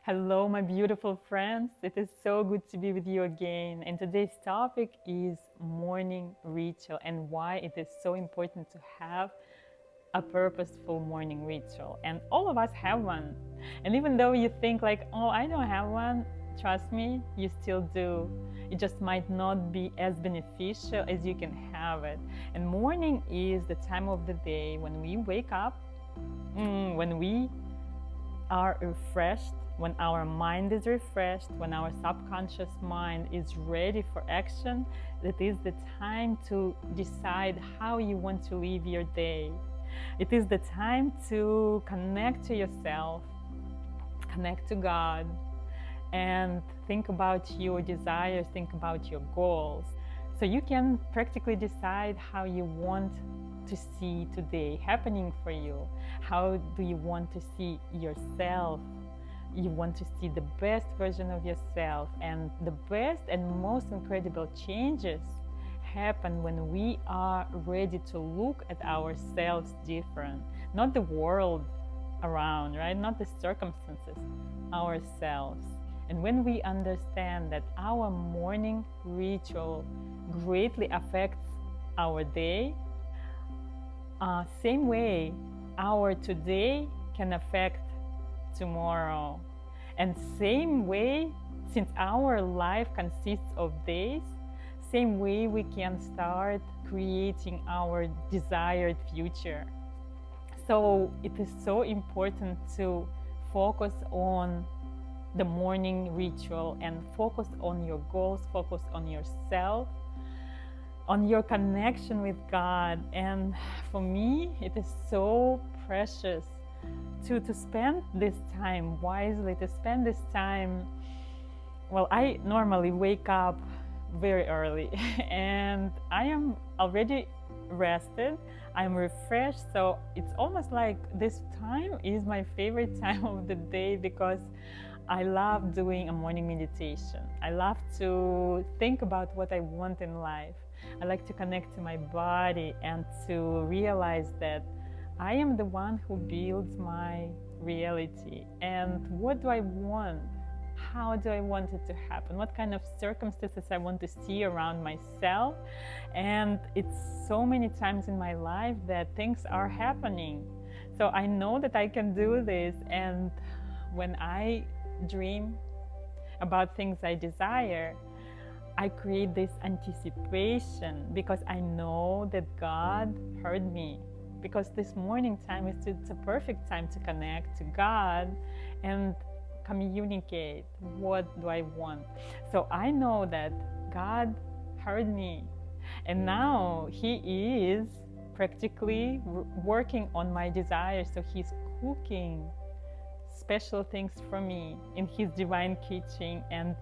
Hello, my beautiful friends. It is so good to be with you again. And today's topic is morning ritual and why it is so important to have a purposeful morning ritual. And all of us have one. And even though you think like, oh, I don't have one, trust me, you still do. It just might not be as beneficial as you can have it. And morning is the time of the day when we wake up, when we are refreshed, when our mind is refreshed, when our subconscious mind is ready for action. It is the time to decide how you want to live your day. It is the time to connect to yourself, connect to God, and think about your desires, think about your goals. So you can practically decide how you want to see today happening for you. How do you want to see yourself? You want to see the best version of yourself, and the best and most incredible changes happen when we are ready to look at ourselves different, not the world around, right? Not the circumstances, ourselves. And when we understand that our morning ritual greatly affects our day, same way our today can affect tomorrow. And same way, since our life consists of days, same way we can start creating our desired future. So it is so important to focus on the morning ritual and focus on your goals, focus on yourself, on your connection with God. And for me, it is so precious to spend this time wisely, to spend this time. Well, I normally wake up very early and I am already rested, I'm refreshed. So it's almost like this time is my favorite time of the day because I love doing a morning meditation. I love to think about what I want in life. I like to connect to my body and to realize that I am the one who builds my reality. And what do I want? How do I want it to happen? What kind of circumstances I want to see around myself? And it's so many times in my life that things are happening. So I know that I can do this. And when I dream about things I desire, I create this anticipation because I know that God heard me. Because this morning time is it's a perfect time to connect to God and communicate what do I want. So I know that God heard me, and now He is practically working on my desires. So He's cooking special things for me in His divine kitchen. And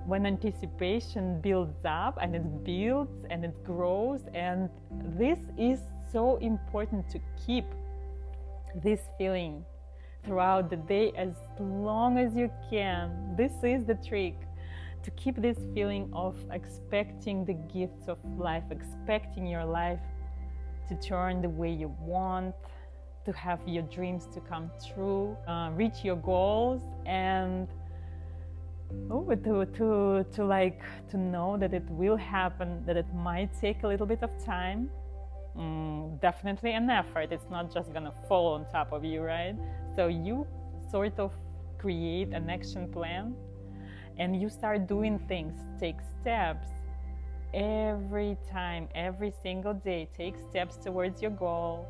when anticipation builds up and it builds and it grows, and this is so important to keep this feeling throughout the day as long as you can. This is the trick, to keep this feeling of expecting the gifts of life, expecting your life to turn the way you want, to have your dreams to come true, reach your goals, and to know that it will happen, that it might take a little bit of time. Definitely an effort. It's not just gonna fall on top of you, right? So you sort of create an action plan and you start doing things, take steps every time, every single day. Take steps towards your goal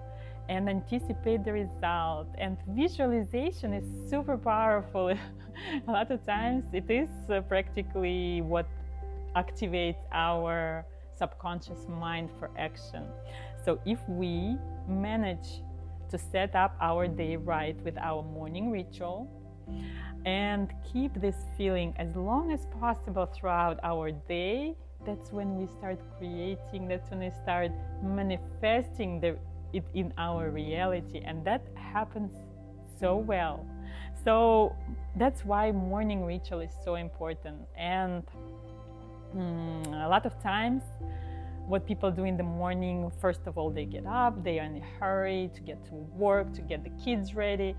and anticipate the result. And visualization is super powerful. A lot of times it is practically what activates our subconscious mind for action. So if we manage to set up our day right with our morning ritual and keep this feeling as long as possible throughout our day, that's when we start creating, that's when we start manifesting it in our reality. And that happens so well. So that's why morning ritual is so important. And a lot of times what people do in the morning, first of all, they get up, they are in a hurry to get to work, to get the kids ready,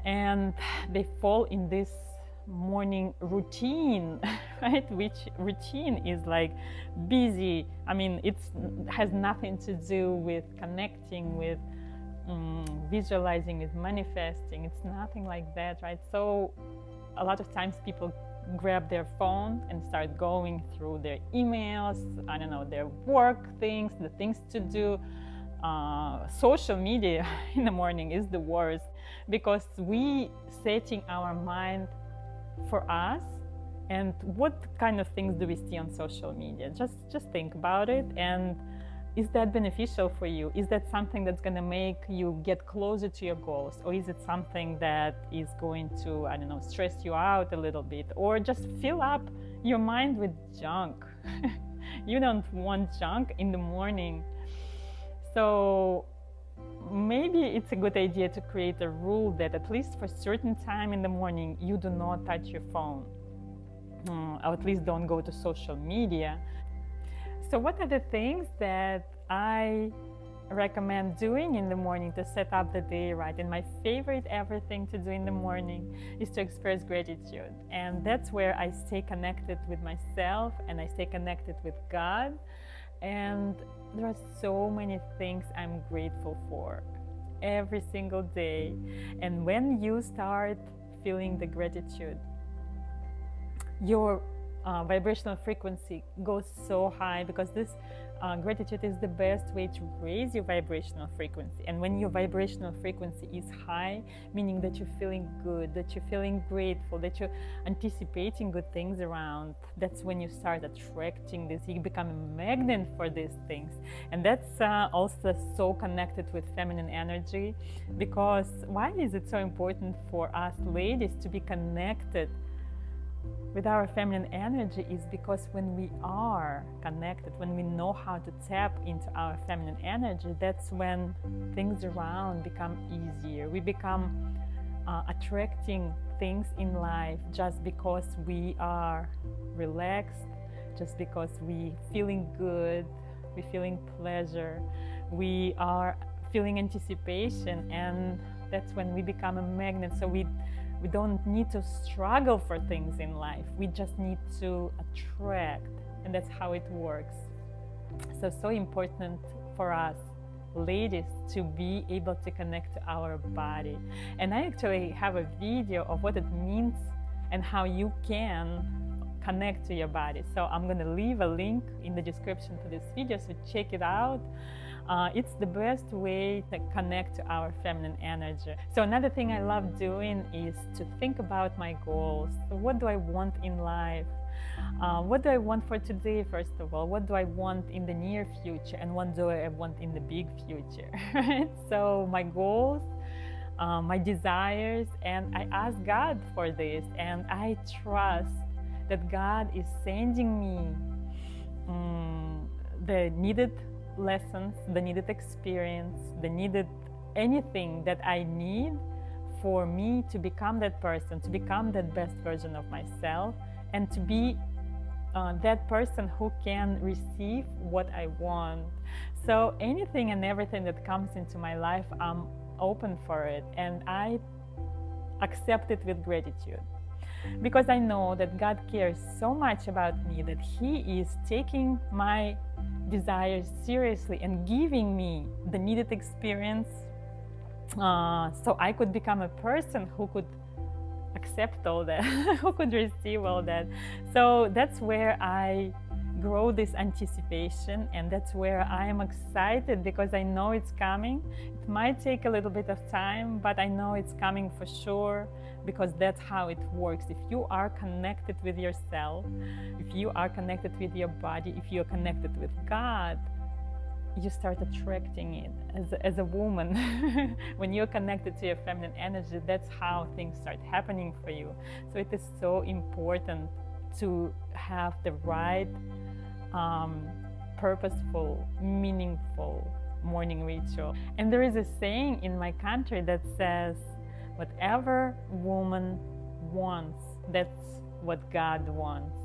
and they fall in this morning routine, right? Which routine is like busy. I mean, it has nothing to do with connecting, with visualizing, with manifesting. It's nothing like that, right? So a lot of times people grab their phone and start going through their emails, I don't know, their work things, the things to do. Social media in the morning is the worst, because we setting our mind for us. And what kind of things do we see on social media? Just think about it. And is that beneficial for you? Is that something that's going to make you get closer to your goals? Or is it something that is going to, I don't know, stress you out a little bit, or just fill up your mind with junk? You don't want junk in the morning. So maybe it's a good idea to create a rule that at least for a certain time in the morning, you do not touch your phone, or at least don't go to social media. So what are the things that I recommend doing in the morning to set up the day right? And my favorite ever thing to do in the morning is to express gratitude. And that's where I stay connected with myself and I stay connected with God. And there are so many things I'm grateful for every single day. And when you start feeling the gratitude, your vibrational frequency goes so high, because this gratitude is the best way to raise your vibrational frequency. And when your vibrational frequency is high, meaning that you're feeling good, that you're feeling grateful, that you're anticipating good things around, that's when you start attracting this. You become a magnet for these things. And that's also so connected with feminine energy, because why is it so important for us ladies to be connected with our feminine energy? Is because when we are connected, when we know how to tap into our feminine energy, that's when things around become easier. We become attracting things in life just because we are relaxed, just because we feeling good, we feeling pleasure, we are feeling anticipation, and that's when we become a magnet. So we don't need to struggle for things in life. We just need to attract, and that's how it works. So important for us ladies to be able to connect to our body. And I actually have a video of what it means and how you can connect to your body. So I'm going to leave a link in the description to this video, so check it out. It's the best way to connect to our feminine energy. So another thing I love doing is to think about my goals. So what do I want in life? What do I want for today, first of all? What do I want in the near future? And what do I want in the big future? Right? So my goals, my desires, and I ask God for this. And I trust that God is sending me the needed lessons, the needed experience, the needed anything that I need for me to become that person, to become that best version of myself, and to be that person who can receive what I want. So anything and everything that comes into my life, I'm open for it, and I accept it with gratitude. Because I know that God cares so much about me, that He is taking my desires seriously and giving me the needed experience, so I could become a person who could accept all that, who could receive all that. So that's where I grow this anticipation, and that's where I am excited, because I know it's coming. It might take a little bit of time, but I know it's coming for sure, because that's how it works. If you are connected with yourself, if you are connected with your body, if you're connected with God, you start attracting it as a woman. When you're connected to your feminine energy, that's how things start happening for you. So it is so important to have the right purposeful, meaningful morning ritual. And there is a saying in my country that says, whatever woman wants, that's what God wants.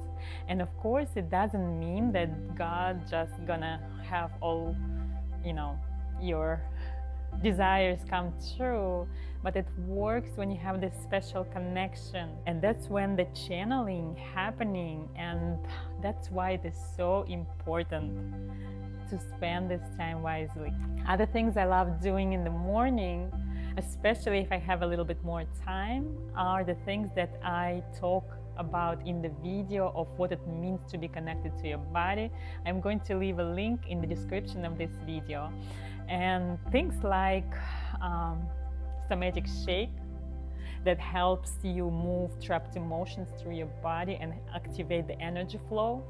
And of course, it doesn't mean that God just gonna have all, your desires come true, but it works when you have this special connection, and that's when the channeling happening, and that's why it is so important to spend this time wisely. Other things I love doing in the morning, especially if I have a little bit more time, are the things that I talk about in the video of what it means to be connected to your body. I'm going to leave a link in the description of this video. And things like somatic shake that helps you move trapped emotions through your body and activate the energy flow.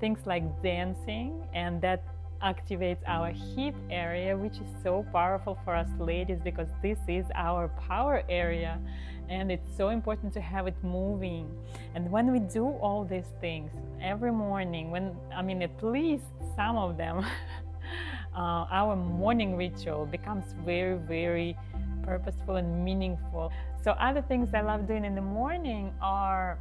Things like dancing, and that activates our hip area, which is so powerful for us ladies because this is our power area, and it's so important to have it moving. And when we do all these things every morning, at least some of them, our morning ritual becomes very, very purposeful and meaningful. So other things I love doing in the morning are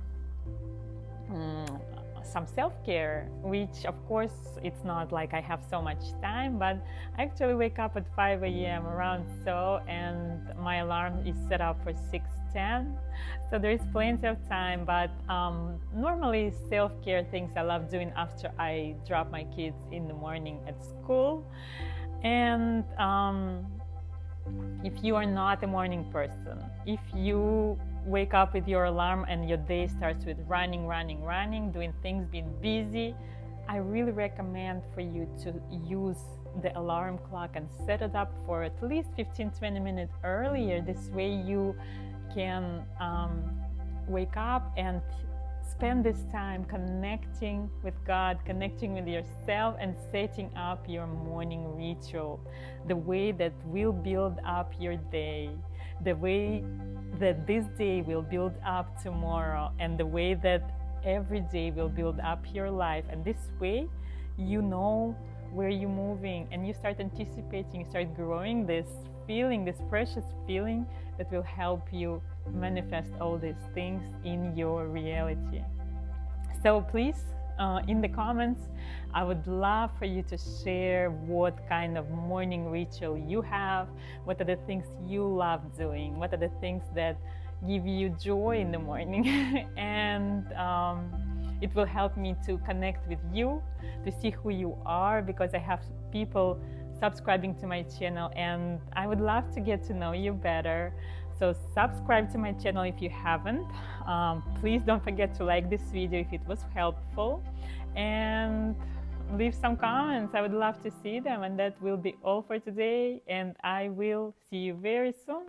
some self-care, which of course it's not like I have so much time, but I actually wake up at 5 a.m. around so, and my alarm is set up for 6:10, so there is plenty of time. But normally self-care things I love doing after I drop my kids in the morning at school. And if you are not a morning person, if you wake up with your alarm and your day starts with running, doing things, being busy, I really recommend for you to use the alarm clock and set it up for at least 15-20 minutes earlier. This way you can wake up and spend this time connecting with God, connecting with yourself, and setting up your morning ritual, the way that will build up your day, the way that this day will build up tomorrow, and the way that every day will build up your life. And this way you know where you're moving, and you start anticipating, you start growing this feeling, this precious feeling that will help you manifest all these things in your reality. So please, in the comments, I would love for you to share what kind of morning ritual you have, what are the things you love doing, what are the things that give you joy in the morning. And it will help me to connect with you, to see who you are, because I have people subscribing to my channel and I would love to get to know you better. So subscribe to my channel if you haven't. Please don't forget to like this video if it was helpful, and leave some comments. I would love to see them. And that will be all for today, and I will see you very soon.